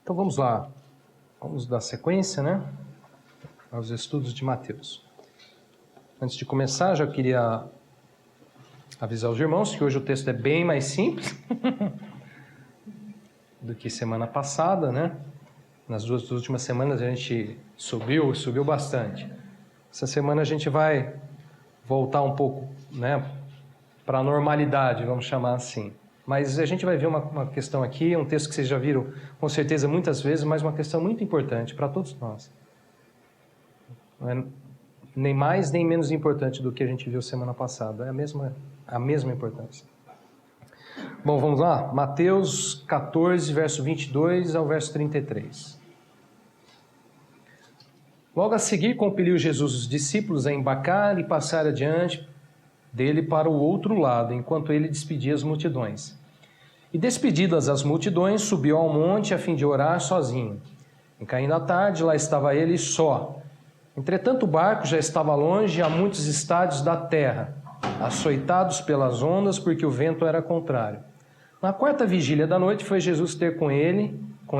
Então vamos lá, vamos dar sequência, né, aos estudos de Mateus. Antes de começar, já queria avisar os irmãos que hoje o texto é bem mais simples do que semana passada, né? Nas duas últimas semanas a gente subiu bastante. Essa semana a gente vai voltar um pouco, né, para a normalidade, vamos chamar assim. Mas a gente vai ver uma questão aqui, um texto que vocês já viram com certeza muitas vezes, mas uma questão muito importante para todos nós. Não é nem mais nem menos importante do que a gente viu semana passada. É a mesma importância. Bom, vamos lá. Mateus 14, verso 22 ao verso 33. Logo a seguir, compeliu Jesus os discípulos a embarcar e passar adiante dele para o outro lado, enquanto ele despedia as multidões. E despedidas as multidões, subiu ao monte a fim de orar sozinho. E caindo a tarde, lá estava ele só. Entretanto, o barco já estava longe a muitos estádios da terra, açoitados pelas ondas, porque o vento era contrário. Na quarta vigília da noite foi Jesus ter com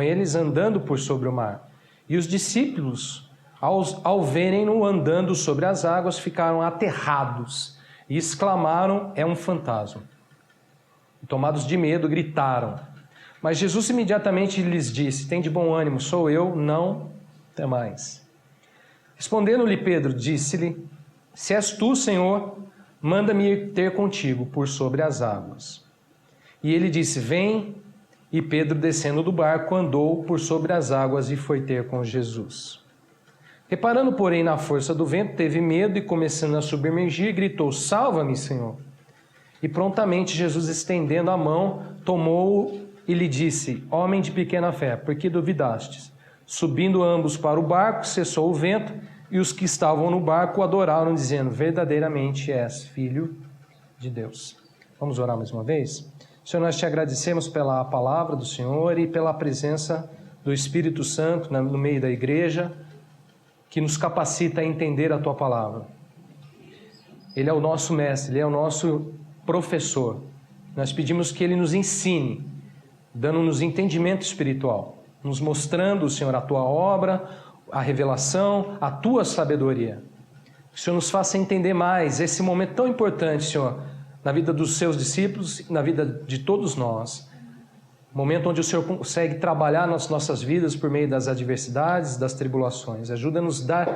eles andando por sobre o mar. E os discípulos, ao verem-no andando sobre as águas, ficaram aterrados e exclamaram: é um fantasma. E, tomados de medo, gritaram. Mas Jesus imediatamente lhes disse: tem de bom ânimo, sou eu, não temais. Respondendo-lhe Pedro, disse-lhe: se és tu, Senhor, manda-me ir ter contigo por sobre as águas. E ele disse: vem. E Pedro, descendo do barco, andou por sobre as águas e foi ter com Jesus. Reparando, porém, na força do vento, teve medo e, começando a submergir, gritou: salva-me, Senhor. E prontamente Jesus, estendendo a mão, tomou-o e lhe disse: homem de pequena fé, por que duvidastes? Subindo ambos para o barco, cessou o vento, e os que estavam no barco o adoraram, dizendo: verdadeiramente és Filho de Deus. Vamos orar mais uma vez? Senhor, nós te agradecemos pela palavra do Senhor e pela presença do Espírito Santo no meio da igreja, que nos capacita a entender a tua palavra. Ele é o nosso mestre, ele é o nosso professor. Nós pedimos que ele nos ensine, dando-nos entendimento espiritual, nos mostrando, Senhor, a tua obra, a revelação, a tua sabedoria. Que o Senhor nos faça entender mais esse momento tão importante, Senhor, na vida dos seus discípulos e na vida de todos nós. Momento onde o Senhor consegue trabalhar nas nossas vidas por meio das adversidades, das tribulações. Ajuda-nos a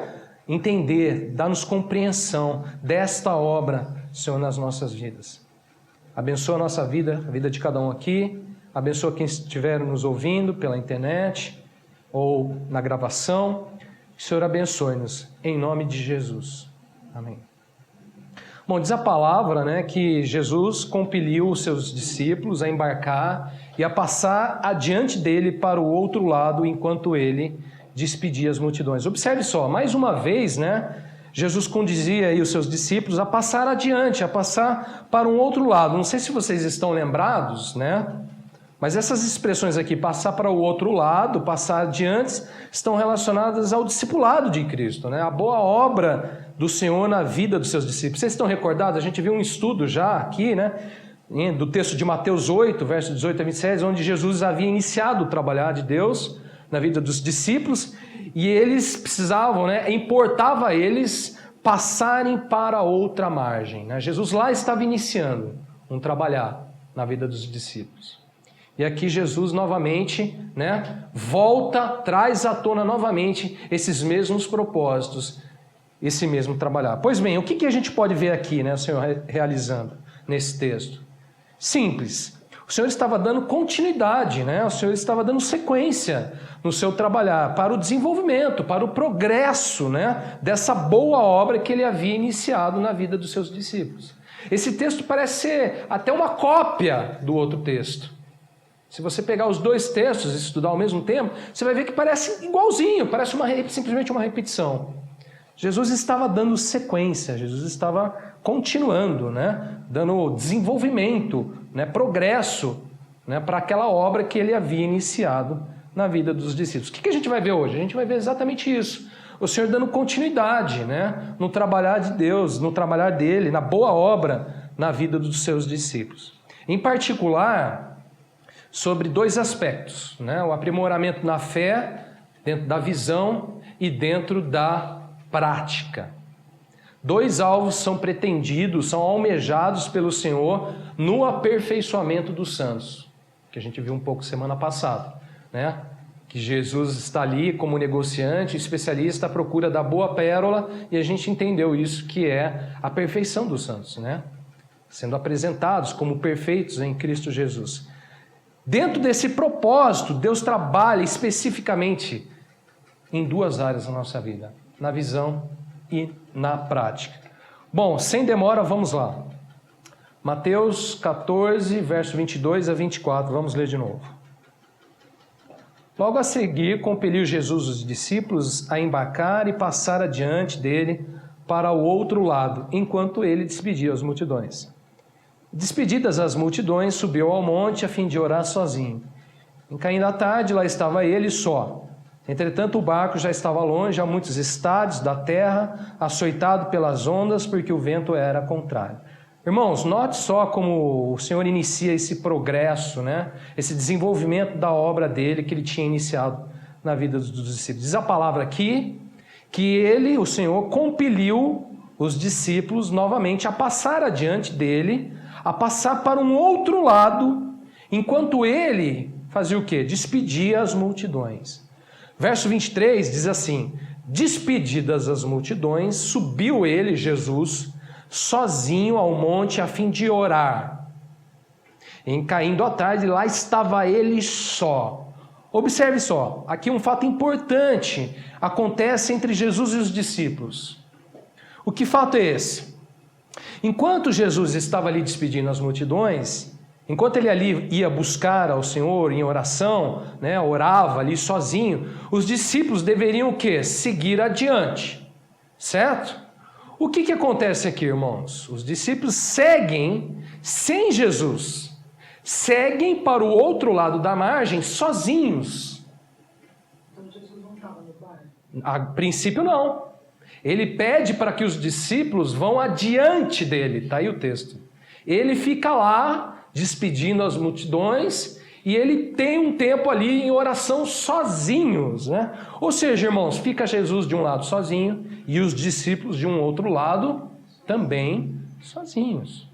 entender, dá-nos compreensão desta obra, Senhor, nas nossas vidas. Abençoa a nossa vida, a vida de cada um aqui. Abençoa quem estiver nos ouvindo pela internet ou na gravação. Que o Senhor abençoe-nos, em nome de Jesus. Amém. Bom, diz a palavra, né, que Jesus compeliu os seus discípulos a embarcar e a passar adiante dele para o outro lado, enquanto ele despedia as multidões. Observe só, mais uma vez, né, Jesus conduzia aí os seus discípulos a passar adiante, a passar para um outro lado. Não sei se vocês estão lembrados, né? Mas essas expressões aqui, passar para o outro lado, passar adiante, estão relacionadas ao discipulado de Cristo, né? A boa obra do Senhor na vida dos seus discípulos. Vocês estão recordados? A gente viu um estudo já aqui, né? Do texto de Mateus 8, verso 18 a 26, onde Jesus havia iniciado o trabalhar de Deus na vida dos discípulos, e eles precisavam, né? Importava a eles passarem para outra margem, né? Jesus lá estava iniciando um trabalhar na vida dos discípulos. E aqui Jesus novamente, né, volta, traz à tona novamente esses mesmos propósitos, esse mesmo trabalhar. Pois bem, o que a gente pode ver aqui, né, o Senhor realizando nesse texto? Simples. O Senhor estava dando continuidade, né? O Senhor estava dando sequência no seu trabalhar para o desenvolvimento, para o progresso, né, dessa boa obra que ele havia iniciado na vida dos seus discípulos. Esse texto parece ser até uma cópia do outro texto. Se você pegar os dois textos e estudar ao mesmo tempo, você vai ver que parece igualzinho, parece simplesmente uma repetição. Jesus estava dando sequência, Jesus estava continuando, né? Dando desenvolvimento, né? Progresso, né? Para aquela obra que ele havia iniciado na vida dos discípulos. O que a gente vai ver hoje? A gente vai ver exatamente isso. O Senhor dando continuidade, né? No trabalhar de Deus, no trabalhar dele, na boa obra na vida dos seus discípulos. Em particular, sobre dois aspectos, né? O aprimoramento na fé, dentro da visão e dentro da prática. Dois alvos são pretendidos, são almejados pelo Senhor no aperfeiçoamento dos santos, que a gente viu um pouco semana passada, né? Que Jesus está ali como negociante, especialista à procura da boa pérola, e a gente entendeu isso, que é a perfeição dos santos, né? Sendo apresentados como perfeitos em Cristo Jesus. Dentro desse propósito, Deus trabalha especificamente em duas áreas da nossa vida, na visão e na prática. Bom, sem demora, vamos lá. Mateus 14, verso 22 a 24, vamos ler de novo. Logo a seguir, compeliu Jesus os discípulos a embarcar e passar adiante dele para o outro lado, enquanto ele despedia as multidões. Despedidas as multidões, subiu ao monte a fim de orar sozinho. Em caindo a tarde, lá estava ele só. Entretanto, o barco já estava longe, a muitos estádios da terra, açoitado pelas ondas, porque o vento era contrário. Irmãos, note só como o Senhor inicia esse progresso, né? Esse desenvolvimento da obra dele que ele tinha iniciado na vida dos discípulos. Diz a palavra aqui que ele, o Senhor, compeliu os discípulos novamente a passar adiante dele, a passar para um outro lado, enquanto ele fazia o quê? Despedia as multidões. Verso 23 diz assim: despedidas as multidões, subiu ele, Jesus, sozinho ao monte a fim de orar. Em caindo a tarde, lá estava ele só. Observe só, aqui um fato importante acontece entre Jesus e os discípulos. O que fato é esse? Enquanto Jesus estava ali despedindo as multidões, enquanto ele ali ia buscar ao Senhor em oração, né, orava ali sozinho, os discípulos deveriam o quê? Seguir adiante, certo? O que acontece aqui, irmãos? Os discípulos seguem sem Jesus, seguem para o outro lado da margem sozinhos. Então Jesus não estava no barco? A princípio não. Ele pede para que os discípulos vão adiante dele, está aí o texto. Ele fica lá, despedindo as multidões, e ele tem um tempo ali em oração sozinhos, né? Ou seja, irmãos, fica Jesus de um lado sozinho, e os discípulos de um outro lado também sozinhos.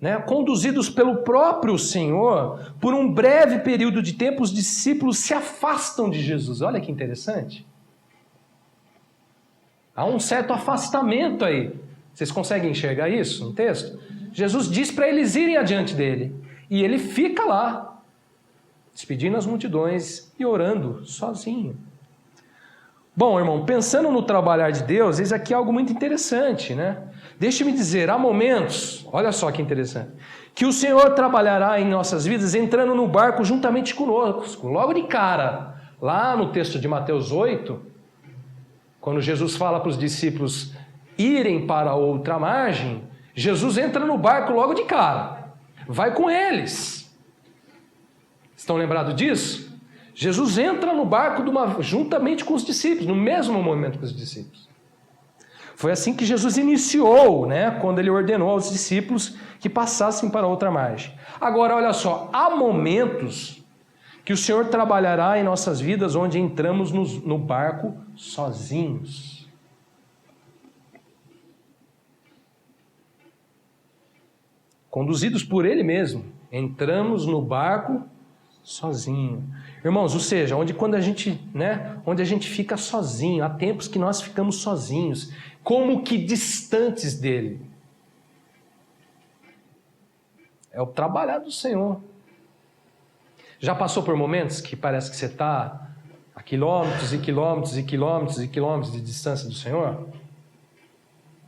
Né? Conduzidos pelo próprio Senhor, por um breve período de tempo, os discípulos se afastam de Jesus. Olha que interessante. Há um certo afastamento aí. Vocês conseguem enxergar isso no texto? Jesus diz para eles irem adiante dele. E ele fica lá, despedindo as multidões e orando sozinho. Bom, irmão, pensando no trabalhar de Deus, eis aqui algo muito interessante, né? Deixe-me dizer, há momentos, olha só que interessante, que o Senhor trabalhará em nossas vidas entrando no barco juntamente conosco. Logo de cara, lá no texto de Mateus 8, quando Jesus fala para os discípulos irem para a outra margem, Jesus entra no barco logo de cara, vai com eles. Estão lembrados disso? Jesus entra no barco juntamente com os discípulos, no mesmo momento que os discípulos. Foi assim que Jesus iniciou, né, quando ele ordenou aos discípulos que passassem para outra margem. Agora, olha só, há momentos que o Senhor trabalhará em nossas vidas onde entramos no barco sozinhos. Conduzidos por Ele mesmo, entramos no barco sozinho. Irmãos, ou seja, quando a gente fica sozinho, há tempos que nós ficamos sozinhos, como que distantes dele. É o trabalhar do Senhor. Já passou por momentos que parece que você está a quilômetros e quilômetros e quilômetros e quilômetros de distância do Senhor?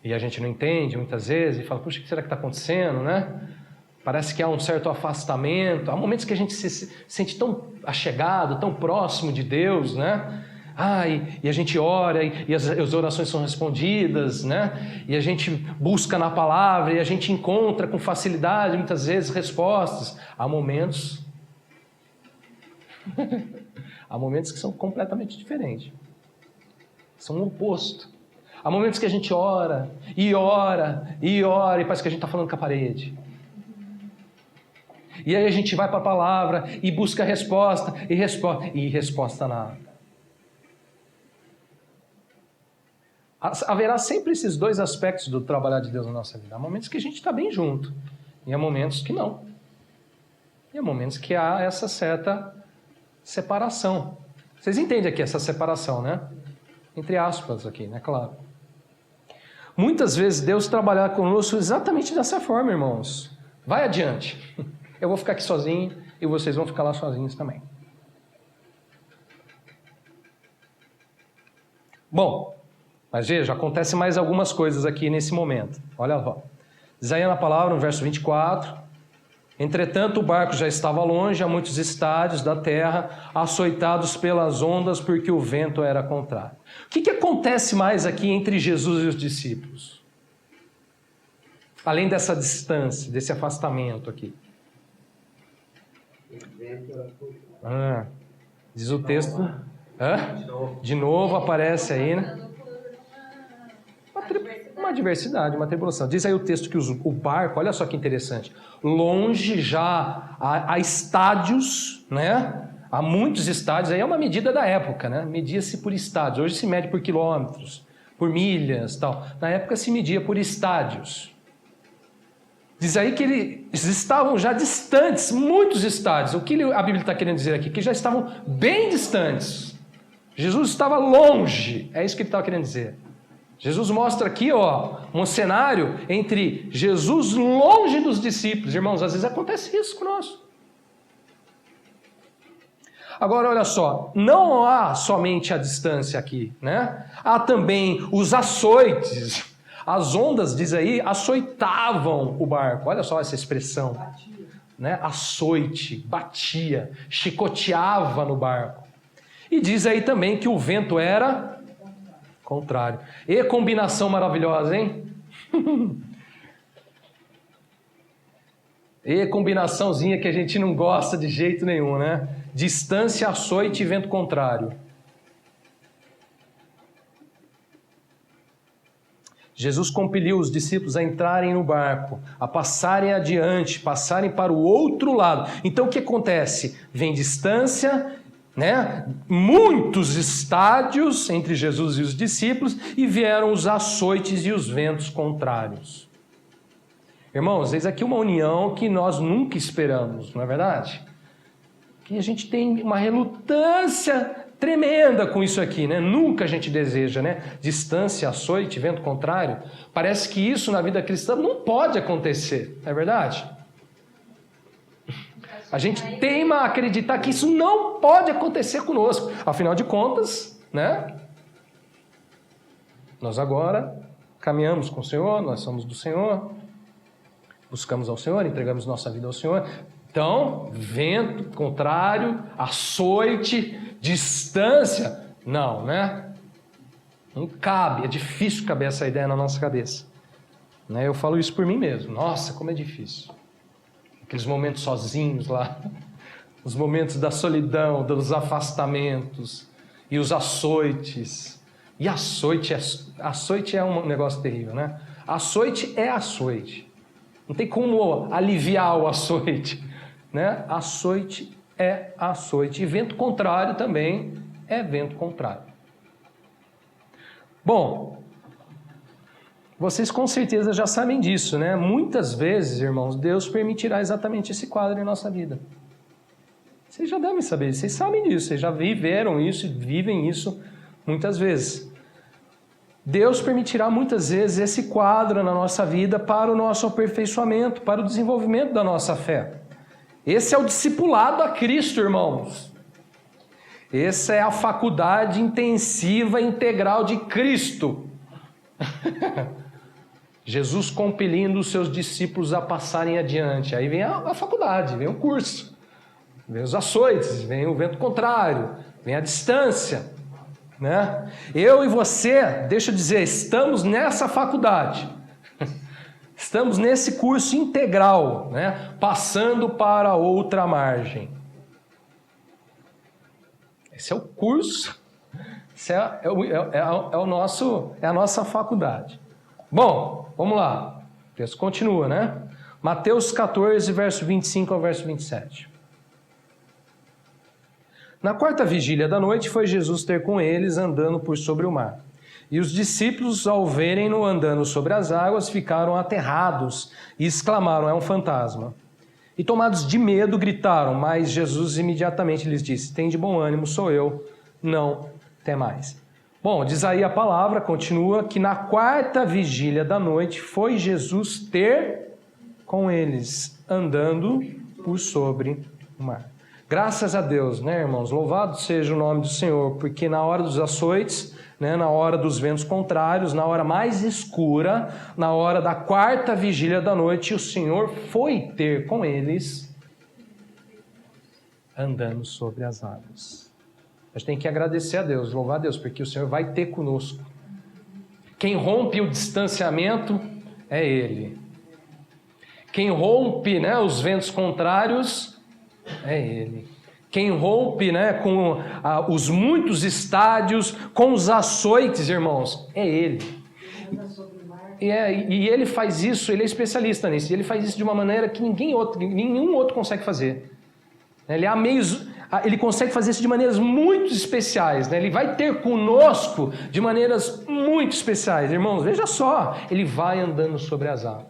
E a gente não entende muitas vezes e fala, puxa, o que será que está acontecendo, né? Parece que há um certo afastamento, há momentos que a gente se sente tão achegado, tão próximo de Deus, né? E a gente ora e as orações são respondidas, né? E a gente busca na palavra e a gente encontra com facilidade, muitas vezes, respostas. Há momentos que são completamente diferentes. São o oposto. Há momentos que a gente ora e ora e ora e parece que a gente está falando com a parede. E aí a gente vai para a palavra e busca resposta, e resposta nada. Haverá sempre esses dois aspectos do trabalhar de Deus na nossa vida. Há momentos que a gente está bem junto, e há momentos que não. E há momentos que há essa certa separação. Vocês entendem aqui essa separação, né? Entre aspas aqui, né? Claro. Muitas vezes Deus trabalha conosco exatamente dessa forma, irmãos. Vai adiante. Eu vou ficar aqui sozinho e vocês vão ficar lá sozinhos também. Bom, mas veja, acontece mais algumas coisas aqui nesse momento. Olha lá. Diz aí na palavra, no verso 24... Entretanto, o barco já estava longe, a muitos estádios da terra, açoitados pelas ondas, porque o vento era contrário. O que acontece mais aqui entre Jesus e os discípulos? Além dessa distância, desse afastamento aqui. Diz o texto. De novo aparece aí, né? Uma diversidade, uma tribulação. Diz aí o texto que o barco, olha só que interessante, longe já há estádios, né? Há muitos estádios, aí é uma medida da época, né? Media-se por estádios. Hoje se mede por quilômetros, por milhas, tal. Na época se media por estádios. Diz aí que eles estavam já distantes, muitos estádios. O que a Bíblia está querendo dizer aqui? Que já estavam bem distantes. Jesus estava longe, é isso que ele estava querendo dizer. Jesus mostra aqui, um cenário entre Jesus longe dos discípulos. Irmãos, às vezes acontece isso conosco. Agora, olha só, não há somente a distância aqui, né? Há também os açoites. As ondas, diz aí, açoitavam o barco. Olha só essa expressão. Batia. Né? Açoite, batia, chicoteava no barco. E diz aí também que o vento era contrário. E combinação maravilhosa, hein? E combinaçãozinha que a gente não gosta de jeito nenhum, né? Distância, açoite e vento contrário. Jesus compeliu os discípulos a entrarem no barco, a passarem adiante, passarem para o outro lado. Então o que acontece? Vem distância, né? Muitos estádios entre Jesus e os discípulos e vieram os açoites e os ventos contrários. Irmãos, eis aqui uma união que nós nunca esperamos, não é verdade? Que a gente tem uma relutância tremenda com isso aqui, né? Nunca a gente deseja, né? Distância, açoite, vento contrário. Parece que isso na vida cristã não pode acontecer, não é verdade? A gente teima a acreditar que isso não pode acontecer conosco. Afinal de contas, né? Nós agora caminhamos com o Senhor, nós somos do Senhor, buscamos ao Senhor, entregamos nossa vida ao Senhor. Então, vento contrário, açoite, distância, não, né? Não cabe, é difícil caber essa ideia na nossa cabeça. Né? Eu falo isso por mim mesmo. Nossa, como é difícil. Aqueles momentos sozinhos lá, os momentos da solidão, dos afastamentos e os açoites. E açoite é um negócio terrível, né? Açoite é açoite. Não tem como aliviar o açoite, né? Açoite é açoite. E vento contrário também é vento contrário. Bom, vocês com certeza já sabem disso, né? Muitas vezes, irmãos, Deus permitirá exatamente esse quadro em nossa vida. Vocês já devem saber, vocês sabem disso, vocês já viveram isso e vivem isso muitas vezes. Deus permitirá muitas vezes esse quadro na nossa vida para o nosso aperfeiçoamento, para o desenvolvimento da nossa fé. Esse é o discipulado a Cristo, irmãos. Essa é a faculdade intensiva integral de Cristo. Jesus compelindo os seus discípulos a passarem adiante. Aí vem a faculdade, vem o curso, vem os açoites, vem o vento contrário, vem a distância, né? Eu e você, deixa eu dizer, estamos nessa faculdade, estamos nesse curso integral, né? Passando para outra margem. Esse é o curso, esse é a nossa faculdade. Bom, vamos lá. O texto continua, né? Mateus 14, verso 25 ao verso 27. Na quarta vigília da noite foi Jesus ter com eles andando por sobre o mar. E os discípulos, ao verem-no andando sobre as águas, ficaram aterrados e exclamaram: é um fantasma. E tomados de medo, gritaram, mas Jesus imediatamente lhes disse: tende bom ânimo, sou eu, não temais. Bom, diz aí a palavra, continua, que na quarta vigília da noite foi Jesus ter com eles, andando por sobre o mar. Graças a Deus, né, irmãos? Louvado seja o nome do Senhor, porque na hora dos açoites, né, na hora dos ventos contrários, na hora mais escura, na hora da quarta vigília da noite, o Senhor foi ter com eles, andando sobre as águas. A gente tem que agradecer a Deus, louvar a Deus, porque o Senhor vai ter conosco. Quem rompe o distanciamento é Ele. Quem rompe, né, os ventos contrários é Ele. Quem rompe, né, com os muitos estádios, com os açoites, irmãos, é Ele. E Ele faz isso, Ele é especialista nisso. E Ele faz isso de uma maneira que nenhum outro consegue fazer. Ele consegue fazer isso de maneiras muito especiais, né? Ele vai ter conosco de maneiras muito especiais. Irmãos, veja só, Ele vai andando sobre as águas.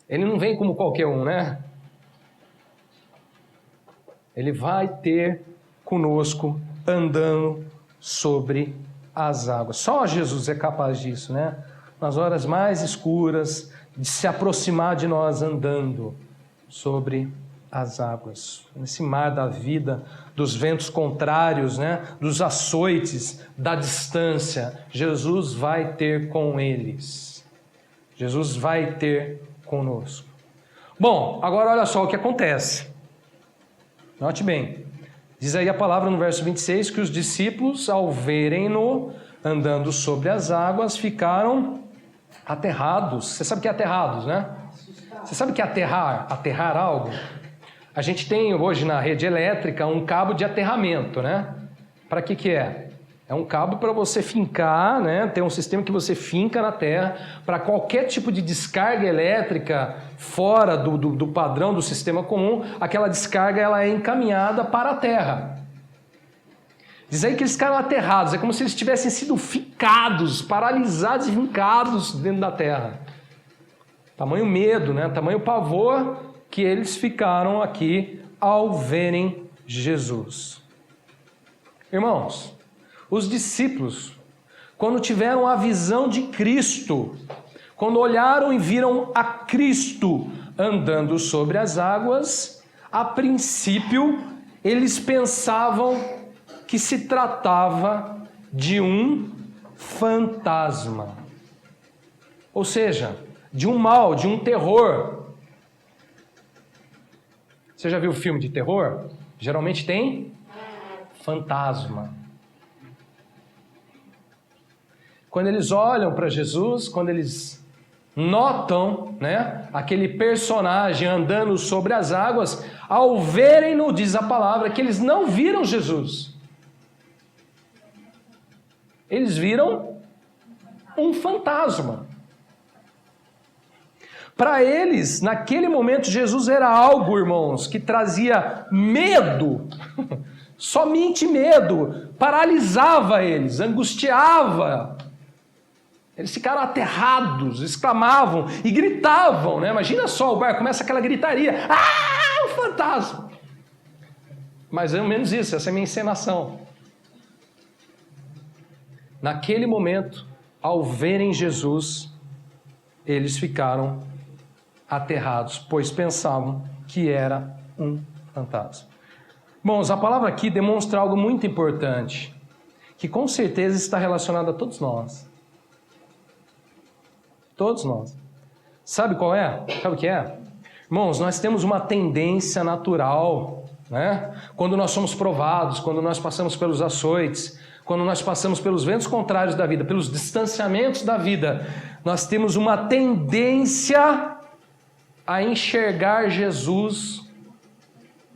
Ele não vem como qualquer um, né? Ele vai ter conosco andando sobre as águas. Só Jesus é capaz disso, né? Nas horas mais escuras, de se aproximar de nós andando sobre as águas. Nesse mar da vida, dos ventos contrários, né? Dos açoites, da distância, Jesus vai ter com eles. Jesus vai ter conosco. Bom, agora olha só o que acontece. Note bem. Diz aí a palavra no verso 26 que os discípulos, ao verem-no andando sobre as águas, ficaram aterrados. Você sabe o que é aterrados, né? Você sabe o que é aterrar? Aterrar algo? A gente tem hoje na rede elétrica um cabo de aterramento, né? Para que é? É um cabo para você fincar, né? Tem um sistema que você finca na terra para qualquer tipo de descarga elétrica fora do padrão do sistema comum, aquela descarga ela é encaminhada para a terra. Diz aí que eles ficaram aterrados, é como se eles tivessem sido fincados, paralisados e fincados dentro da terra. Tamanho medo, né? Tamanho pavor que eles ficaram aqui ao verem Jesus. Irmãos, os discípulos, quando tiveram a visão de Cristo, quando olharam e viram a Cristo andando sobre as águas, a princípio eles pensavam que se tratava de um fantasma. Ou seja, de um mal, de um terror. Você já viu filme de terror? Geralmente tem fantasma. Quando eles olham para Jesus, quando eles notam, né, aquele personagem andando sobre as águas, ao verem-no, diz a palavra, que eles não viram Jesus. Eles viram um fantasma. Para eles, naquele momento, Jesus era algo, irmãos, que trazia medo, somente medo, paralisava eles, angustiava. Eles ficaram aterrados, exclamavam e gritavam, né? Imagina só, o barco começa aquela gritaria. Ah, um fantasma! Mas é menos isso, essa é a minha encenação. Naquele momento, ao verem Jesus, eles ficaram aterrados, pois pensavam que era um fantasma. Bom, a palavra aqui demonstra algo muito importante, que com certeza está relacionado a todos nós. Todos nós. Sabe qual é? Sabe o que é? Irmãos, nós temos uma tendência natural, né? Quando nós somos provados, quando nós passamos pelos açoites, quando nós passamos pelos ventos contrários da vida, pelos distanciamentos da vida, nós temos uma tendência a enxergar Jesus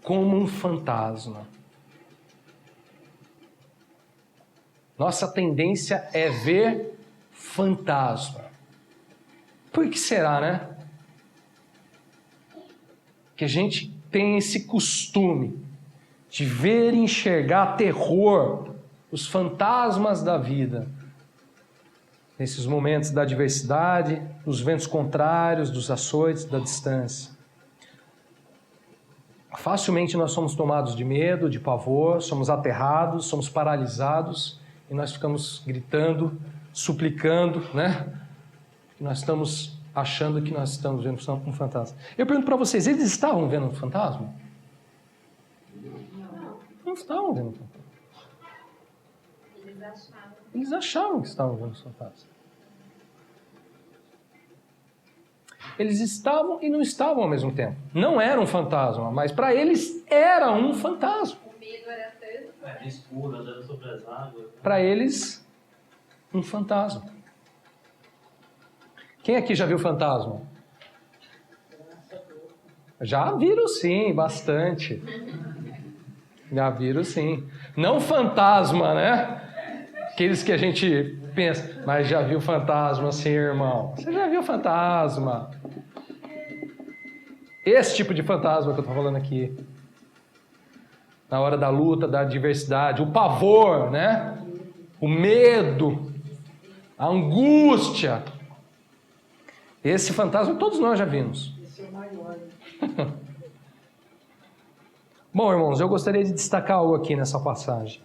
como um fantasma. Nossa tendência é ver fantasma. Por que será, né? Que a gente tem esse costume de ver e enxergar terror, os fantasmas da vida, nesses momentos da adversidade, dos ventos contrários, dos açoites, da distância. Facilmente nós somos tomados de medo, de pavor, somos aterrados, somos paralisados e nós ficamos gritando, suplicando, né? Nós estamos achando que nós estamos vendo um fantasma. Eu pergunto para vocês, eles estavam vendo um fantasma? Não estavam vendo um fantasma. Eles achavam que estavam vendo um fantasma. Eles estavam e não estavam ao mesmo tempo. Não era um fantasma, mas para eles era um fantasma. O medo era tanto. Era escuro, andando sobre as águas. Para eles, um fantasma. Quem aqui já viu fantasma? Já viram sim, bastante. Já viram sim. Não fantasma, né? Aqueles que a gente pensa, mas já viu fantasma sim, irmão. Você já viu fantasma? Esse tipo de fantasma que eu estou falando aqui. Na hora da luta, da adversidade, o pavor, né? O medo, a angústia. Esse fantasma todos nós já vimos. Esse é o maior. Bom, irmãos, eu gostaria de destacar algo aqui nessa passagem.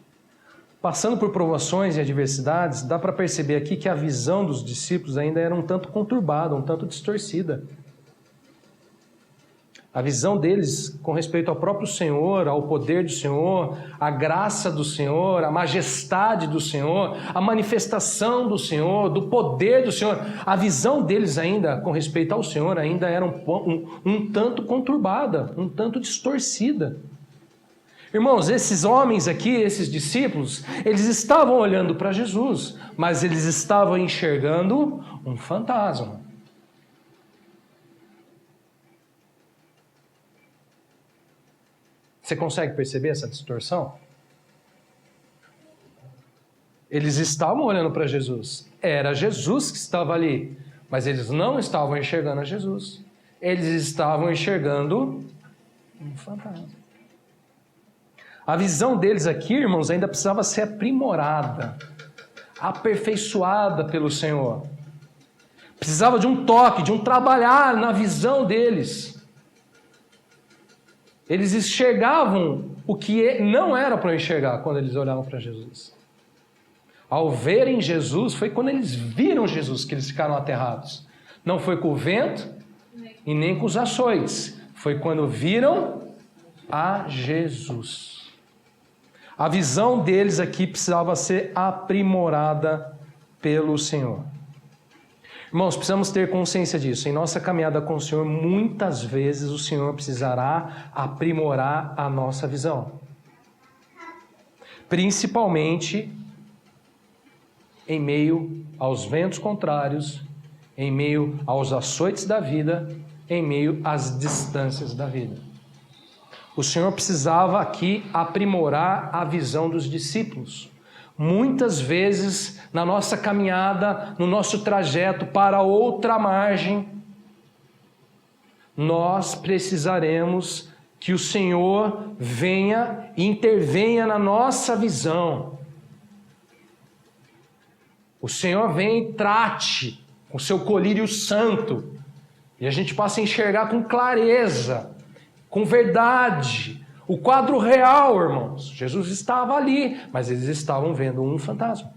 Passando por provações e adversidades, dá para perceber aqui que a visão dos discípulos ainda era um tanto conturbada, um tanto distorcida. A visão deles com respeito ao próprio Senhor, ao poder do Senhor, à graça do Senhor, à majestade do Senhor, à manifestação do Senhor, do poder do Senhor. A visão deles ainda com respeito ao Senhor ainda era um tanto conturbada, um tanto distorcida. Irmãos, esses homens aqui, esses discípulos, eles estavam olhando para Jesus, mas eles estavam enxergando um fantasma. Você consegue perceber essa distorção? Eles estavam olhando para Jesus. Era Jesus que estava ali, mas eles não estavam enxergando a Jesus. Eles estavam enxergando um fantasma. A visão deles aqui, irmãos, ainda precisava ser aprimorada, aperfeiçoada pelo Senhor. Precisava de um toque, de um trabalhar na visão deles. Eles enxergavam o que não era para enxergar quando eles olhavam para Jesus. Ao verem Jesus, foi quando eles viram Jesus que eles ficaram aterrados. Não foi com o vento e nem com os açoites. Foi quando viram a Jesus. A visão deles aqui precisava ser aprimorada pelo Senhor. Irmãos, precisamos ter consciência disso. Em nossa caminhada com o Senhor, muitas vezes o Senhor precisará aprimorar a nossa visão. Principalmente em meio aos ventos contrários, em meio aos açoites da vida, em meio às distâncias da vida. O Senhor precisava aqui aprimorar a visão dos discípulos. Muitas vezes, na nossa caminhada, no nosso trajeto para outra margem, nós precisaremos que o Senhor venha e intervenha na nossa visão. O Senhor vem e trate com o seu colírio santo, e a gente passa a enxergar com clareza, com verdade, o quadro real, irmãos. Jesus estava ali, mas eles estavam vendo um fantasma.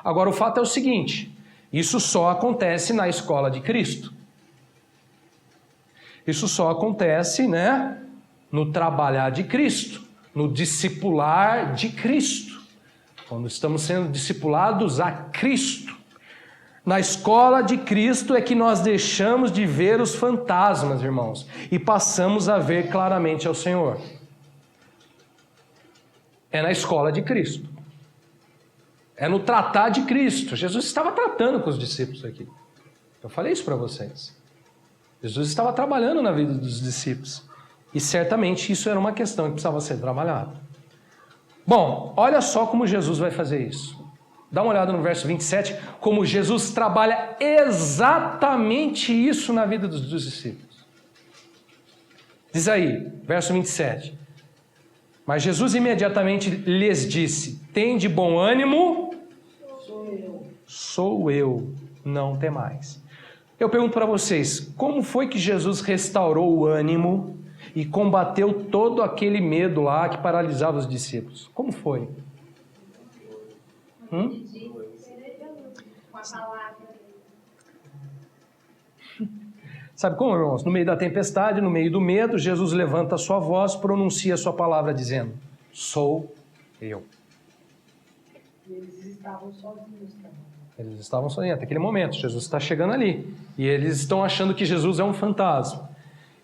Agora, o fato é o seguinte, isso só acontece na escola de Cristo. Isso só acontece, no trabalhar de Cristo, no discipular de Cristo. Quando estamos sendo discipulados a Cristo. Na escola de Cristo é que nós deixamos de ver os fantasmas, irmãos, e passamos a ver claramente ao Senhor. É na escola de Cristo. É no tratar de Cristo. Jesus estava tratando com os discípulos aqui. Eu falei isso para vocês. Jesus estava trabalhando na vida dos discípulos. E certamente isso era uma questão que precisava ser trabalhada. Bom, olha só como Jesus vai fazer isso. Dá uma olhada no verso 27, como Jesus trabalha exatamente isso na vida dos discípulos. Diz aí, verso 27. Mas Jesus imediatamente lhes disse: tende bom ânimo, sou eu, não temais. Eu pergunto para vocês, como foi que Jesus restaurou o ânimo e combateu todo aquele medo lá que paralisava os discípulos? Como foi? Com a palavra. Sabe como, irmãos? No meio da tempestade, no meio do medo, Jesus levanta a sua voz, pronuncia a sua palavra dizendo: sou eu. E eles estavam sozinhos também. Eles estavam sozinhos até aquele momento. Jesus está chegando ali. E eles estão achando que Jesus é um fantasma.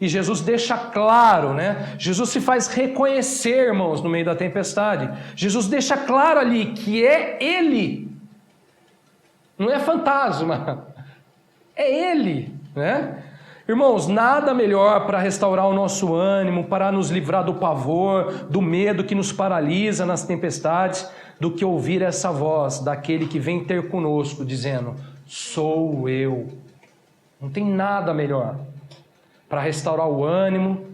E Jesus deixa claro, né? Jesus se faz reconhecer, irmãos, no meio da tempestade. Jesus deixa claro ali que é Ele. Não é fantasma. É Ele, né? Irmãos, nada melhor para restaurar o nosso ânimo, para nos livrar do pavor, do medo que nos paralisa nas tempestades, do que ouvir essa voz daquele que vem ter conosco, dizendo: sou eu. Não tem nada melhor para restaurar o ânimo,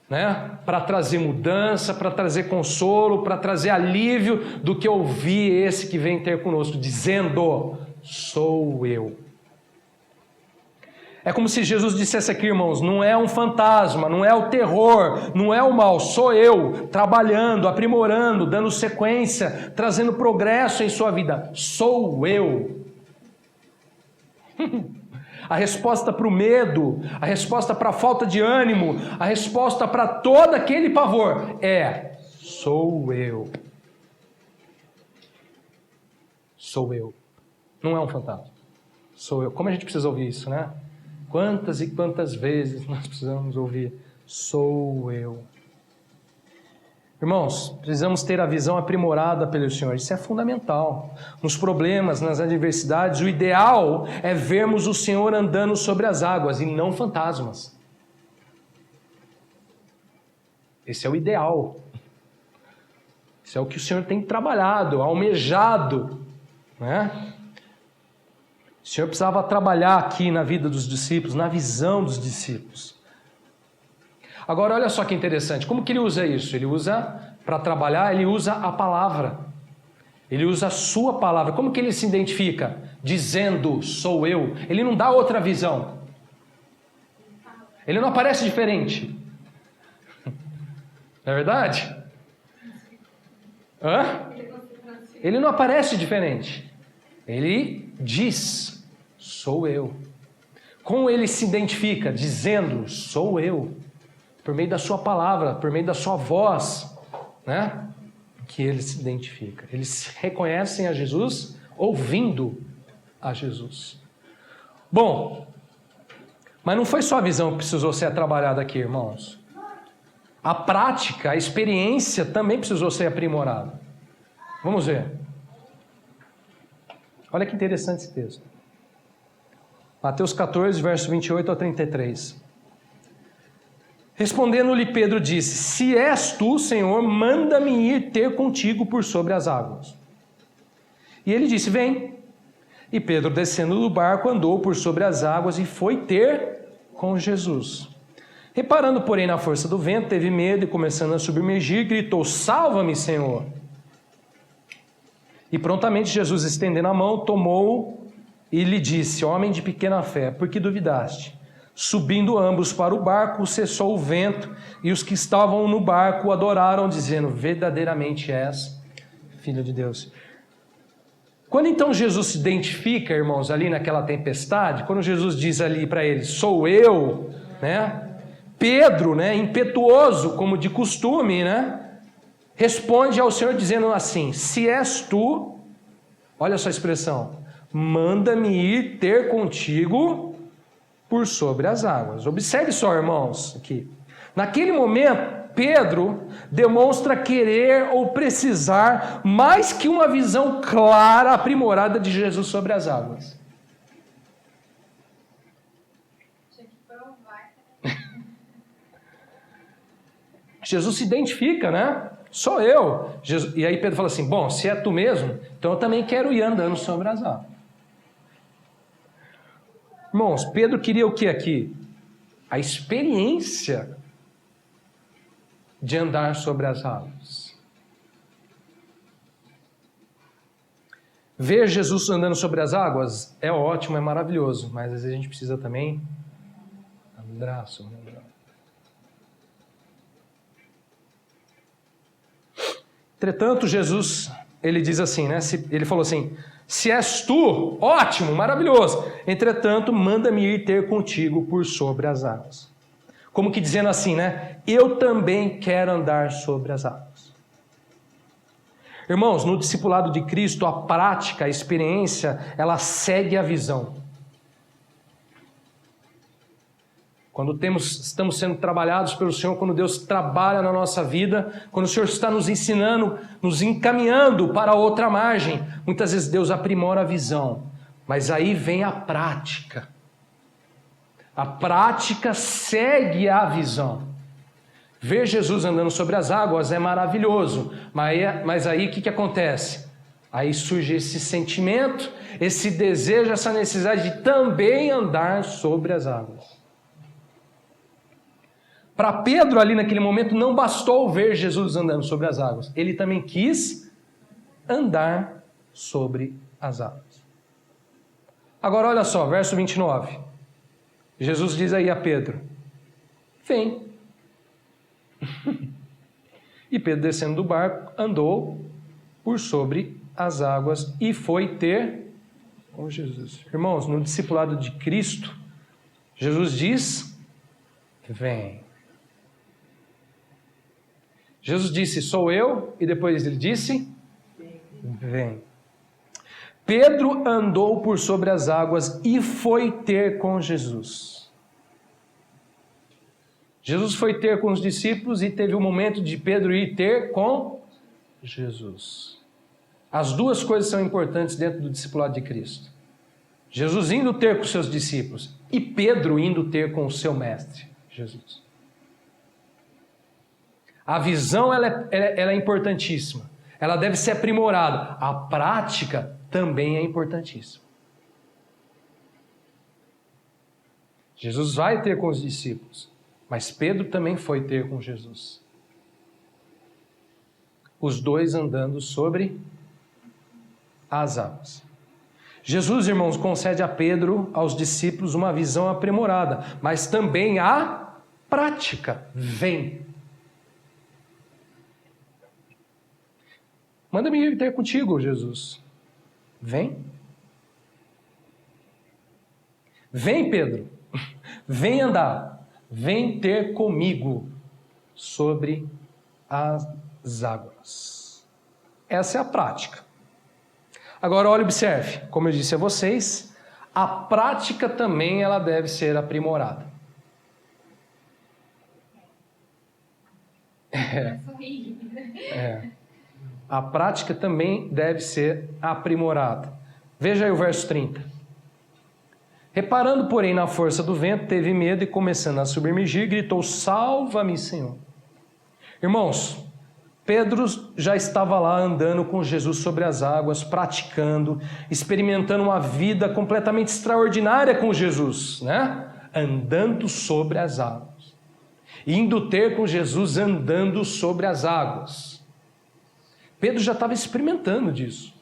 né? Para trazer mudança, para trazer consolo, para trazer alívio, do que ouvir esse que vem ter conosco, dizendo: sou eu. É como se Jesus dissesse aqui, irmãos, não é um fantasma, não é o terror, não é o mal, sou eu, trabalhando, aprimorando, dando sequência, trazendo progresso em sua vida. Sou eu. A resposta para o medo, a resposta para a falta de ânimo, a resposta para todo aquele pavor é: sou eu. Sou eu. Não é um fantasma. Sou eu. Como a gente precisa ouvir isso, né? Quantas e quantas vezes nós precisamos ouvir: sou eu. Irmãos, precisamos ter a visão aprimorada pelo Senhor. Isso é fundamental. Nos problemas, nas adversidades, o ideal é vermos o Senhor andando sobre as águas e não fantasmas. Esse é o ideal. Isso é o que o Senhor tem trabalhado, almejado, né? O Senhor precisava trabalhar aqui na vida dos discípulos, na visão dos discípulos. Agora, olha só que interessante. Como que ele usa isso? Ele usa, para trabalhar, ele usa a palavra. Ele usa a sua palavra. Como que ele se identifica? Dizendo: sou eu. Ele não dá outra visão. Ele não aparece diferente. Não é verdade? Hã? Ele não aparece diferente. Ele diz: sou eu. Como ele se identifica? Dizendo: sou eu. Por meio da sua palavra, por meio da sua voz, né? Que ele se identifica. Eles reconhecem a Jesus ouvindo a Jesus. Bom, mas não foi só a visão que precisou ser trabalhada aqui, irmãos. A prática, a experiência também precisou ser aprimorada. Vamos ver. Olha que interessante esse texto. Mateus 14, verso 28 a 33. Respondendo-lhe Pedro disse: se és tu, Senhor, manda-me ir ter contigo por sobre as águas. E ele disse: vem. E Pedro, descendo do barco, andou por sobre as águas e foi ter com Jesus. Reparando, porém, na força do vento, teve medo e, começando a submergir, gritou: salva-me, Senhor. E prontamente Jesus, estendendo a mão, tomou-o e lhe disse: homem de pequena fé, por que duvidaste? Subindo ambos para o barco, cessou o vento, e os que estavam no barco o adoraram, dizendo: verdadeiramente és Filho de Deus. Quando então Jesus se identifica, irmãos, ali naquela tempestade, quando Jesus diz ali para eles: sou eu, né? Pedro, né, impetuoso, como de costume, né, responde ao Senhor dizendo assim: se és tu, olha só a expressão, manda-me ir ter contigo por sobre as águas. Observe só, irmãos, aqui. Naquele momento, Pedro demonstra querer ou precisar mais que uma visão clara, aprimorada de Jesus sobre as águas. Tinha que provar. Jesus se identifica, né? sou eu. E aí Pedro fala assim, bom, se é tu mesmo, então eu também quero ir andando sobre as águas. Irmãos, Pedro queria o que aqui? A experiência de andar sobre as águas. Ver Jesus andando sobre as águas é ótimo, é maravilhoso, mas às vezes a gente precisa também andar sobre as águas. Entretanto, Jesus, ele diz assim, né? Ele falou assim, se és tu, ótimo, maravilhoso. Entretanto, manda-me ir ter contigo por sobre as águas. Como que dizendo assim, né? Eu também quero andar sobre as águas. Irmãos, no discipulado de Cristo, a prática, a experiência, ela segue a visão. Quando estamos sendo trabalhados pelo Senhor, quando Deus trabalha na nossa vida, quando o Senhor está nos ensinando, nos encaminhando para outra margem, muitas vezes Deus aprimora a visão, mas aí vem a prática. A prática segue a visão. Ver Jesus andando sobre as águas é maravilhoso, mas aí o que acontece? Aí surge esse sentimento, esse desejo, essa necessidade de também andar sobre as águas. Para Pedro, ali naquele momento, não bastou ver Jesus andando sobre as águas. Ele também quis andar sobre as águas. Agora, olha só, verso 29. Jesus diz aí a Pedro, vem. E Pedro, descendo do barco, andou por sobre as águas e foi ter com Jesus. Irmãos, no discipulado de Cristo, Jesus diz, vem. Jesus disse, sou eu, e depois ele disse, vem. Pedro andou por sobre as águas e foi ter com Jesus. Jesus foi ter com os discípulos e teve o momento de Pedro ir ter com Jesus. As duas coisas são importantes dentro do discipulado de Cristo. Jesus indo ter com seus discípulos e Pedro indo ter com o seu mestre, Jesus. A visão ela é importantíssima. Ela deve ser aprimorada. A prática também é importantíssima. Jesus vai ter com os discípulos, mas Pedro também foi ter com Jesus. Os dois andando sobre as águas. Jesus, irmãos, concede a Pedro, aos discípulos, uma visão aprimorada, mas também a prática vem. Manda-me ir ter contigo, Jesus. Vem. Vem, Pedro. Vem andar. Vem ter comigo sobre as águas. Essa é a prática. Agora, olha, observe. Como eu disse a vocês, a prática também ela deve ser aprimorada. A prática também deve ser aprimorada. Veja aí o verso 30. Reparando, porém, na força do vento, teve medo e, começando a submergir, gritou, salva-me, Senhor. Irmãos, Pedro já estava lá andando com Jesus sobre as águas, praticando, experimentando uma vida completamente extraordinária com Jesus, né? Andando sobre as águas. Indo ter com Jesus andando sobre as águas. Pedro já estava experimentando disso.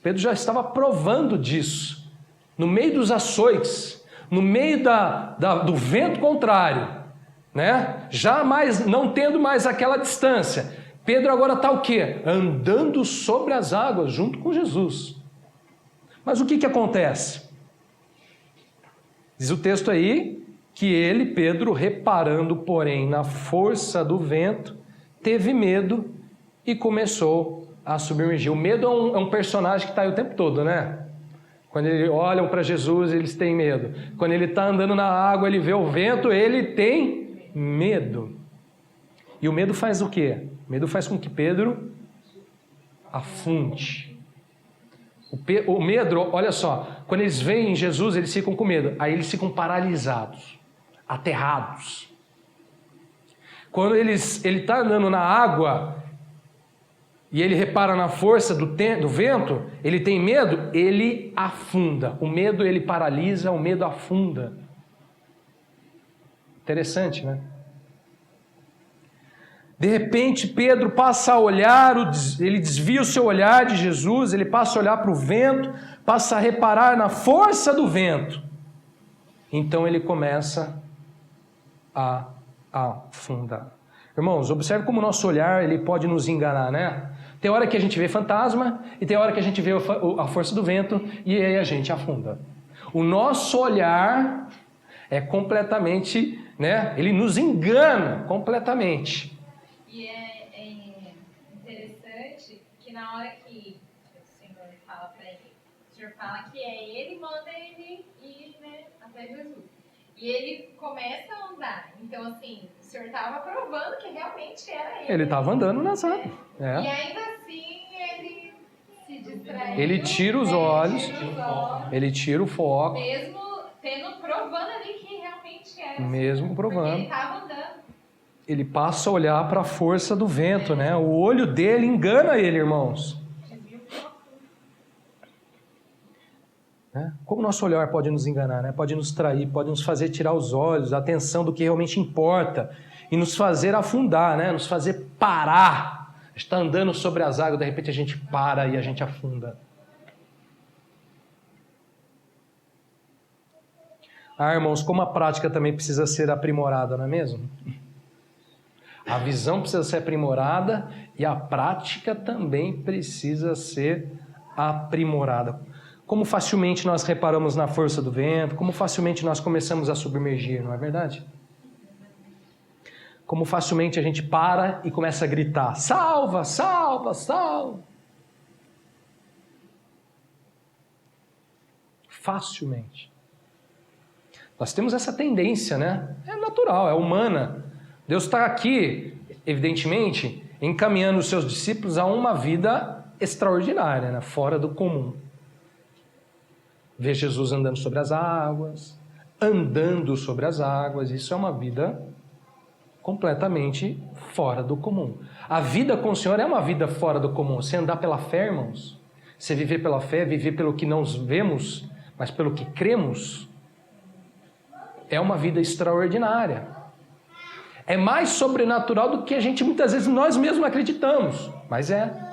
Pedro já estava provando disso. No meio dos açoites, no meio do vento contrário, né? Já não tendo mais aquela distância. Pedro agora está o quê? Andando sobre as águas junto com Jesus. Mas o que acontece? Diz o texto aí que ele, Pedro, reparando, porém, na força do vento, teve medo e começou a submergir. O medo é um personagem que está aí o tempo todo, né? Quando eles olham para Jesus, eles têm medo. Quando ele está andando na água, ele vê o vento, ele tem medo. E o medo faz o quê? O medo faz com que Pedro afunde. O medo, olha só, quando eles veem Jesus, eles ficam com medo. Aí eles ficam paralisados, aterrados. Quando ele está andando na água, e ele repara na força do vento, ele tem medo, ele afunda. O medo ele paralisa, o medo afunda. Interessante, né? De repente, Pedro passa a olhar, ele desvia o seu olhar de Jesus, ele passa a olhar para o vento, passa a reparar na força do vento. Então ele começa a afundar. Irmãos, observe como o nosso olhar ele pode nos enganar, né? Tem hora que a gente vê fantasma e tem hora que a gente vê a força do vento e aí a gente afunda. O nosso olhar é completamente, né? Ele nos engana completamente. E é interessante que na hora que o Senhor fala para ele, o Senhor fala que é ele, manda ele ir, né, até Jesus. E ele começa a andar. Então, assim, o Senhor estava provando que realmente era ele. Ele estava andando nas águas. E ainda assim, ele se distraiu. Ele tira os olhos, ele tira o foco. Mesmo provando ali que realmente era. Mesmo provando. Porque ele estava andando. Ele passa a olhar para a força do vento, né? O olho dele engana ele, irmãos. Como o nosso olhar pode nos enganar, né? Pode nos trair, pode nos fazer tirar os olhos, a atenção do que realmente importa e nos fazer afundar, né? Nos fazer parar. A gente está andando sobre as águas, de repente a gente para e a gente afunda. Irmãos, como a prática também precisa ser aprimorada, não é mesmo? A visão precisa ser aprimorada e a prática também precisa ser aprimorada. Como facilmente nós reparamos na força do vento, como facilmente nós começamos a submergir, não é verdade? Como facilmente a gente para e começa a gritar, salva, salva, salva. Facilmente. Nós temos essa tendência, né? É natural, é humana. Deus está aqui, evidentemente, encaminhando os seus discípulos a uma vida extraordinária, né? Fora do comum. Ver Jesus andando sobre as águas, isso é uma vida completamente fora do comum. A vida com o Senhor é uma vida fora do comum. Você andar pela fé, irmãos, você viver pela fé, viver pelo que não vemos, mas pelo que cremos, é uma vida extraordinária. É mais sobrenatural do que a gente muitas vezes nós mesmos acreditamos, mas é.